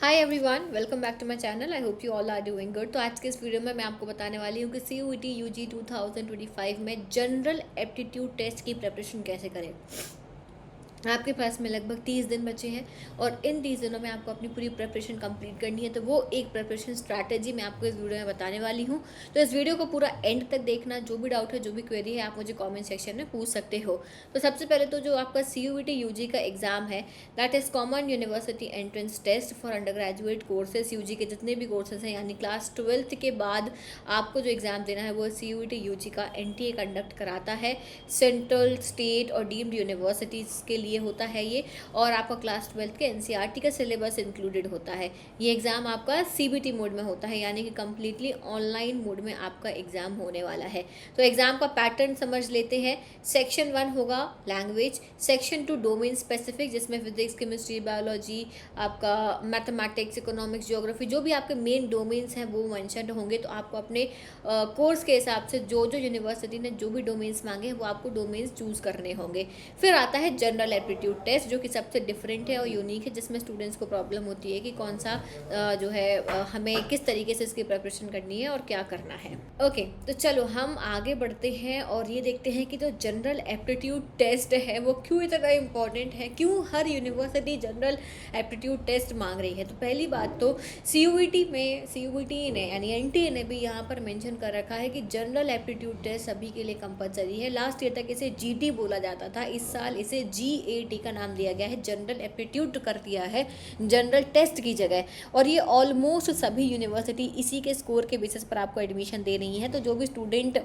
Hi everyone, welcome back to my channel. I hope you all are doing good. तो आज के इस video में मैं आपको बताने वाली हूँ कि CUET UG 2025 में जनरल एप्टीट्यूड टेस्ट की प्रिपरेशन कैसे करें। आपके पास में लगभग 30 दिन बचे हैं और इन 30 दिनों में आपको अपनी पूरी प्रिपरेशन कंप्लीट करनी है। तो वो एक प्रिपरेशन स्ट्रैटेजी मैं आपको इस वीडियो में बताने वाली हूँ। तो इस वीडियो को पूरा एंड तक देखना। जो भी डाउट है, जो भी क्वेरी है, आप मुझे कमेंट सेक्शन में पूछ सकते हो। तो सबसे पहले तो जो आपका CUET UG का एग्ज़ाम है, that is common university entrance test for undergraduate courses. UG के जितने भी कोर्सेज हैं, यानी क्लास 12th के बाद आपको जो एग्ज़ाम देना है वो CUET UG का NTA कंडक्ट कराता है। सेंट्रल, स्टेट और डीम्ड यूनिवर्सिटीज़ के लिए होता है ये, और आपका क्लास 12th के NCERT का सिलेबस इंक्लूडेड होता है। ये एग्ज़ाम आपका CBT मोड में होता है, यानी कि कम्प्लीटली ऑनलाइन मोड में आपका एग्ज़ाम होने वाला है। तो एग्ज़ाम का पैटर्न समझ लेते हैं। सेक्शन 1 होगा लैंग्वेज, सेक्शन 2 डोमेन स्पेसिफिक, जिसमें फिजिक्स, केमिस्ट्री, बायोलॉजी, आपका मैथमेटिक्स, इकोनॉमिक्स, ज्योग्राफी, जो भी आपके मेन डोमेन्स हैं वो मेंशन होंगे। तो आपको अपने कोर्स के हिसाब से जो यूनिवर्सिटी ने जो भी डोमेन्स मांगे हैं वो आपको डोमेन्स चूज़ करने होंगे। फिर आता है जनरल एप्टीट्यूड टेस्ट, जो कि सबसे डिफरेंट है और यूनिक है, जिसमें स्टूडेंट्स को प्रॉब्लम होती है कि कौन सा हमें किस तरीके से इसकी प्रिपरेशन करनी है और क्या करना है। ओके, तो चलो हम आगे बढ़ते हैं और ये देखते हैं कि जो जनरल एप्टीट्यूड टेस्ट है वो क्यों इतना इम्पॉर्टेंट है, क्यों हर यूनिवर्सिटी जनरल एप्टीट्यूड टेस्ट मांग रही है। तो पहली बात तो CUET ने यानी NTA ने भी यहाँ पर मेंशन कर रखा है कि जनरल एप्टीट्यूड टेस्ट सभी के लिए कंपलसरी है। लास्ट ईयर तक इसे GT बोला जाता था, इस साल इसे GAT का नाम दिया गया है, जनरल एप्टीट्यूड कर दिया है जनरल टेस्ट की जगह। और ये ऑलमोस्ट सभी यूनिवर्सिटी इसी के स्कोर के बेसिस पर आपको एडमिशन दे रही हैं। तो जो भी स्टूडेंट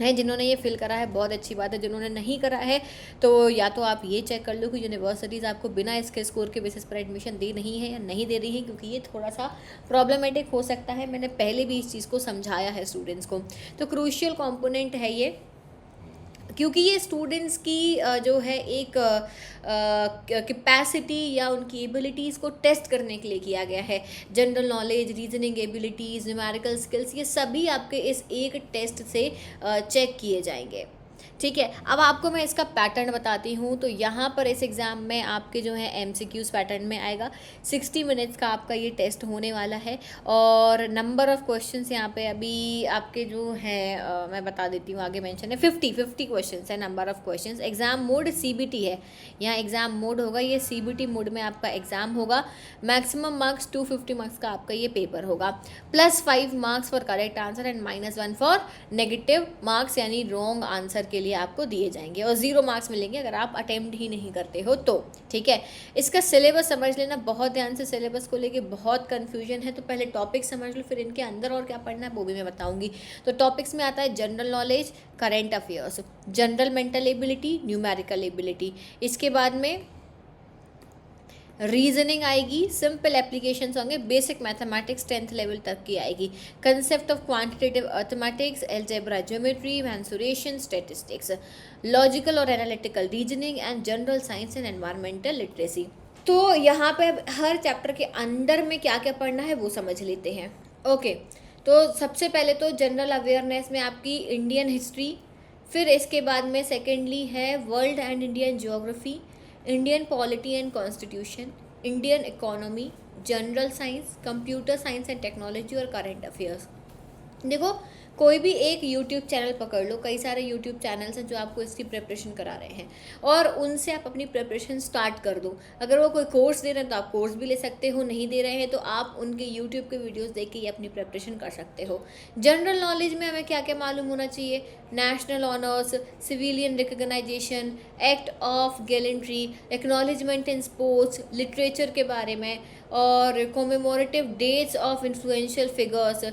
हैं जिन्होंने ये फिल करा है, बहुत अच्छी बात है। जिन्होंने नहीं करा है तो या तो आप ये चेक कर लो कि यूनिवर्सिटीज़ आपको बिना इसके स्कोर के बेसिस पर एडमिशन दे रही हैं या नहीं दे रही हैं, क्योंकि ये थोड़ा सा प्रॉब्लमेटिक हो सकता है। मैंने पहले भी इस चीज़ को समझाया है स्टूडेंट्स को। तो क्रूशियल कंपोनेंट है ये, क्योंकि ये स्टूडेंट्स की जो है एक कैपेसिटी या उनकी एबिलिटीज़ को टेस्ट करने के लिए किया गया है। General knowledge, reasoning abilities, numerical skills, ये सभी आपके इस एक टेस्ट से चेक किए जाएंगे। ठीक है, अब आपको मैं इसका पैटर्न बताती हूँ। तो यहाँ पर इस एग्ज़ाम में आपके जो है MCQs पैटर्न में आएगा। 60 मिनट्स का आपका ये टेस्ट होने वाला है और नंबर ऑफ़ क्वेश्चंस यहाँ पे अभी आपके जो हैं मैं बता देती हूँ, आगे मेंशन है 50 क्वेश्चंस है number of questions. Exam mode CBT है, यहाँ एग्ज़ाम मोड होगा, ये CBT मोड में आपका एग्ज़ाम होगा। मैक्सिमम मार्क्स 250 मार्क्स का आपका ये पेपर होगा, +5 marks for correct answer and -1 for negative marks, यानी रॉन्ग आंसर के लिए आपको दिए जाएंगे, और 0 मार्क्स मिलेंगे अगर आप अटेम्प्ट ही नहीं करते हो तो। ठीक है, इसका सिलेबस समझ लेना बहुत ध्यान से। सिलेबस को लेके बहुत कन्फ्यूजन है, तो पहले टॉपिक समझ लो, फिर इनके अंदर और क्या पढ़ना है वो भी मैं बताऊंगी। तो टॉपिक्स में आता है general knowledge, current affairs, general mental ability, numerical ability. इसके बाद में रीजनिंग आएगी, सिंपल एप्लीकेशंस होंगे, बेसिक मैथमेटिक्स 10th लेवल तक की आएगी, concept of quantitative arithmetics, algebra, geometry, mensuration, statistics, logical और analytical reasoning and general science and environmental literacy. तो यहाँ पे हर चैप्टर के अंदर में क्या क्या पढ़ना है वो समझ लेते हैं। ओके, तो सबसे पहले तो जनरल अवेयरनेस में आपकी इंडियन हिस्ट्री, फिर इसके बाद में सेकेंडली है world and Indian geography, Indian polity and constitution, Indian economy, general science, computer science and technology और करंट अफेयर्स। देखो, कोई भी एक यूट्यूब चैनल पकड़ लो, कई सारे यूट्यूब चैनल्स हैं जो आपको इसकी प्रिपरेशन करा रहे हैं, और उनसे आप अपनी प्रिपरेशन स्टार्ट कर दो। अगर वो कोई कोर्स दे रहे हैं तो आप कोर्स भी ले सकते हो, नहीं दे रहे हैं तो आप उनके यूट्यूब के वीडियोस देख के ही अपनी प्रिपरेशन कर सकते हो। जनरल नॉलेज में हमें क्या क्या मालूम होना चाहिए? National honours, civilian recognization, act of gallantry, acknowledgement in sports, literature के बारे में, और commemorative dates of influential figures,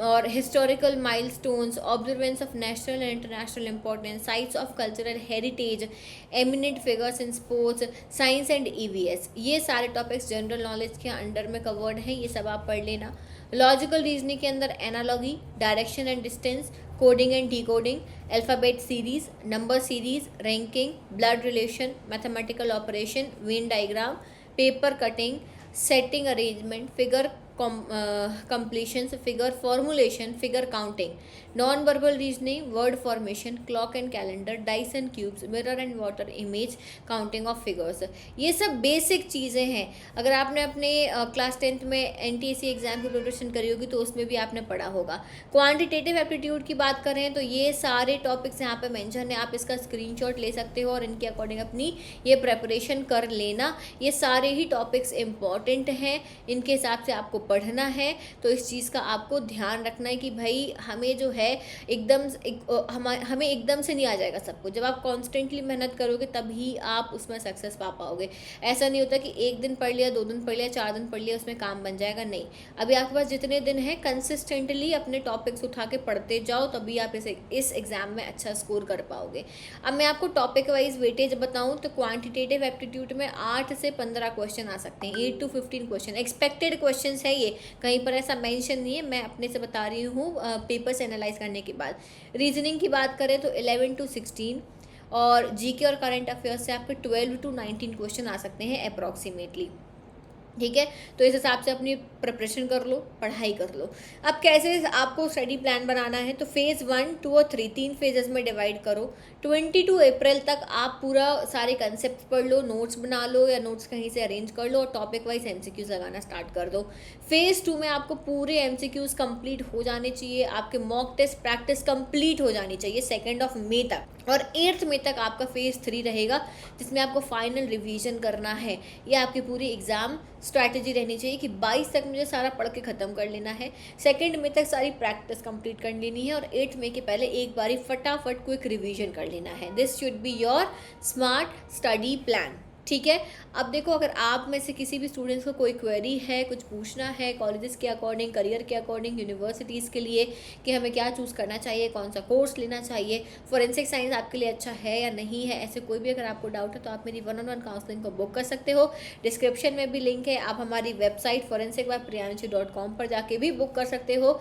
और historical milestones, observance of national and international importance, sites of cultural heritage, eminent figures in sports, science and EVS। ये सारे topics general knowledge के under में covered हैं, ये सब आप पढ़ लेना। लॉजिकल रीजनिंग के अंदर analogy, direction and distance, coding and decoding, alphabet series, number series, ranking, blood relation, mathematical operation, Venn diagram, paper cutting, setting arrangement, figure completions, figure formulation, figure counting, non-verbal reasoning, word formation, clock and calendar, dice and cubes, mirror and water, image, counting of figures. ये सब basic चीज़ें हैं. अगर आपने अपने class 10th में NTSC exam की preparation करी होगी तो उसमें भी आपने पढ़ा होगा. क्वांटिटेटिव एप्टीट्यूड की बात करें तो ये सारे टॉपिक्स यहाँ पे मेंशन है, आप इसका स्क्रीनशॉट ले सकते हो और इनके अकॉर्डिंग अपनी ये प्रेपरेशन कर लेना. ये सारे ही टॉपिक्स इंपॉर्टेंट हैं, इनके हिसाब से आपको पढ़ना है. तो इस चीज़ का आपको ध्यान रखना है कि भाई हमें जो है हमें एकदम से नहीं आ जाएगा सब कुछ. जब आप कॉन्स्टेंटली मेहनत करोगे तभी आप उसमें सक्सेस पा पाओगे. ऐसा नहीं होता कि एक दिन पढ़ लिया, 2 दिन पढ़ लिया, 4 दिन पढ़ लिया उसमें काम बन जाएगा. नहीं, अभी आपके पास जितने दिन हैं कंसिस्टेंटली अपने टॉपिक्स उठा के पढ़ते जाओ, तभी आप इस एग्जाम में अच्छा स्कोर कर पाओगे. अब मैं आपको टॉपिक वाइज वेटेज बताऊं तो क्वांटिटेटिव एप्टीट्यूड में 8 से 15 क्वेश्चन आ सकते हैं. 8 to 15 क्वेश्चन एक्सपेक्टेड क्वेश्चन है. ये कहीं पर ऐसा मेंशन नहीं है, मैं अपने से बता रही हूँ पेपर्स एनालाइज करने के बाद. रीजनिंग की बात करें तो 11 to 16 और जीके और करंट अफेयर्स से आपके 12 to 19 क्वेश्चन आ सकते हैं अप्रॉक्सीमेटली. ठीक है, तो इस हिसाब से अपनी प्रिपरेशन कर लो, पढ़ाई कर लो. अब कैसे आपको स्टडी प्लान बनाना है तो फेज़ 1, 2 और 3 3 फेजेस में डिवाइड करो. 22 अप्रैल तक आप पूरा सारे कंसेप्ट पढ़ लो, नोट्स बना लो या नोट्स कहीं से अरेंज कर लो और टॉपिक वाइज एमसीक्यूज लगाना स्टार्ट कर दो. फेज़ 2 में आपको पूरे एमसीक्यूज कंप्लीट हो जाने चाहिए, आपके मॉक टेस्ट प्रैक्टिस कंप्लीट हो जानी चाहिए 2 मई तक. और 8 मई तक आपका फेज़ 3 रहेगा जिसमें आपको फाइनल रिवीजन करना है. ये आपकी पूरी एग्ज़ाम स्ट्रैटेजी रहनी चाहिए कि 22 तक मुझे सारा पढ़ के ख़त्म कर लेना है, 2 मई तक सारी प्रैक्टिस कंप्लीट कर लेनी है और 8 मई के पहले एक बारी फटाफट क्विक रिवीजन कर लेना है. This should be your smart study plan. ठीक है, अब देखो अगर आप में से किसी भी स्टूडेंट्स को कोई क्वेरी है, कुछ पूछना है कॉलेजेस के अकॉर्डिंग, करियर के अकॉर्डिंग, यूनिवर्सिटीज़ के लिए कि हमें क्या चूज़ करना चाहिए, कौन सा कोर्स लेना चाहिए, फोरेंसिक साइंस आपके लिए अच्छा है या नहीं है, ऐसे कोई भी अगर आपको डाउट है तो आप मेरी 1-on-1 काउंसलिंग को बुक कर सकते हो. डिस्क्रिप्शन में भी लिंक है, आप हमारी वेबसाइट forensic.priyanshi.com पर जाके भी बुक कर सकते हो.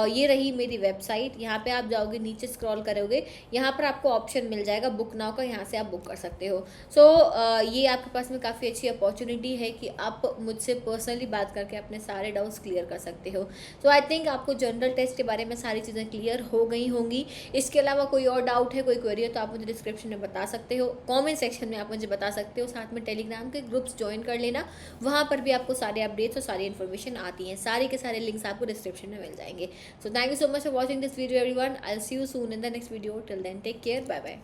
ये रही मेरी वेबसाइट, यहाँ पर आप जाओगे, नीचे स्क्रॉल करोगे, यहाँ पर आपको ऑप्शन मिल जाएगा बुक नाउ का, यहाँ से आप बुक कर सकते हो. सो ये आपके पास में काफ़ी अच्छी अपॉर्चुनिटी है कि आप मुझसे पर्सनली बात करके अपने सारे डाउट्स क्लियर कर सकते हो. सो आई थिंक आपको जनरल टेस्ट के बारे में सारी चीज़ें क्लियर हो गई होंगी. इसके अलावा कोई और डाउट है, कोई क्वेरी है तो आप मुझे डिस्क्रिप्शन में बता सकते हो, कमेंट सेक्शन में आप मुझे बता सकते हो. साथ में टेलीग्राम के ग्रुप्स ज्वाइन कर लेना, वहाँ पर भी आपको सारे अपडेट्स और सारी इन्फॉर्मेशन आती हैं. सारे के सारे लिंक्स आपको डिस्क्रिप्शन में मिल जाएंगे. So thank you so much for watching this video everyone. I will see you soon in the next video. Till then take care, bye bye.